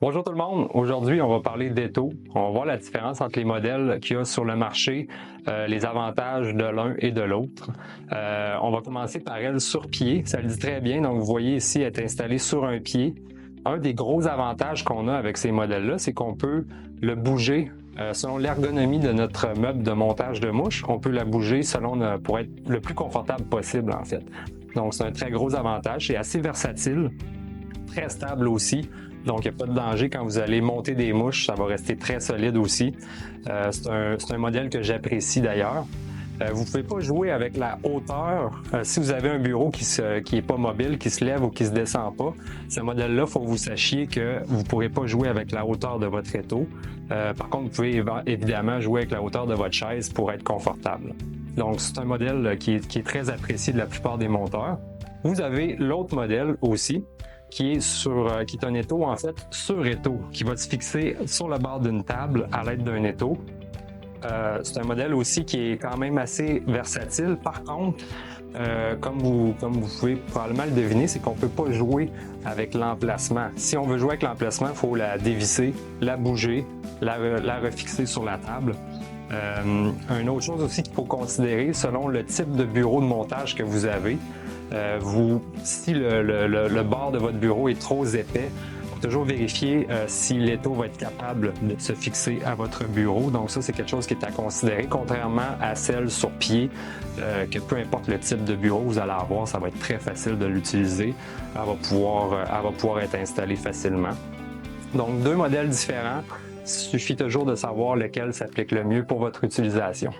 Bonjour tout le monde, aujourd'hui on va parler d'étau. On va voir la différence entre les modèles qu'il y a sur le marché, les avantages de l'un et de l'autre. On va commencer par elle sur pied, ça le dit très bien, donc vous voyez ici elle est installée sur un pied. Un des gros avantages qu'on a avec ces modèles-là, c'est qu'on peut le bouger selon l'ergonomie de notre meuble de montage de mouche. On peut la bouger pour être le plus confortable possible en fait. Donc c'est un très gros avantage, c'est assez versatile, très stable aussi. Donc, il n'y a pas de danger quand vous allez monter des mouches, ça va rester très solide aussi. C'est un modèle que j'apprécie d'ailleurs. Vous ne pouvez pas jouer avec la hauteur. Si vous avez un bureau qui est pas mobile, qui se lève ou qui se descend pas, ce modèle-là, il faut que vous sachiez que vous ne pourrez pas jouer avec la hauteur de votre étau. Par contre, vous pouvez évidemment jouer avec la hauteur de votre chaise pour être confortable. Donc, c'est un modèle qui est très apprécié de la plupart des monteurs. Vous avez l'autre modèle aussi, qui est un étau en fait sur étau, qui va se fixer sur le bord d'une table à l'aide d'un étau. C'est un modèle aussi qui est quand même assez versatile. Par contre, comme vous pouvez probablement le deviner, c'est qu'on ne peut pas jouer avec l'emplacement. Si on veut jouer avec l'emplacement, il faut la dévisser, la bouger, la refixer sur la table. Une autre chose aussi qu'il faut considérer, selon le type de bureau de montage que vous avez, si le bord de votre bureau est trop épais, il faut toujours vérifier si l'étau va être capable de se fixer à votre bureau. Donc ça, c'est quelque chose qui est à considérer, contrairement à celle sur pied, que peu importe le type de bureau que vous allez avoir, ça va être très facile de l'utiliser. Elle va pouvoir être installée facilement. Donc deux modèles différents. Il suffit toujours de savoir lequel s'applique le mieux pour votre utilisation.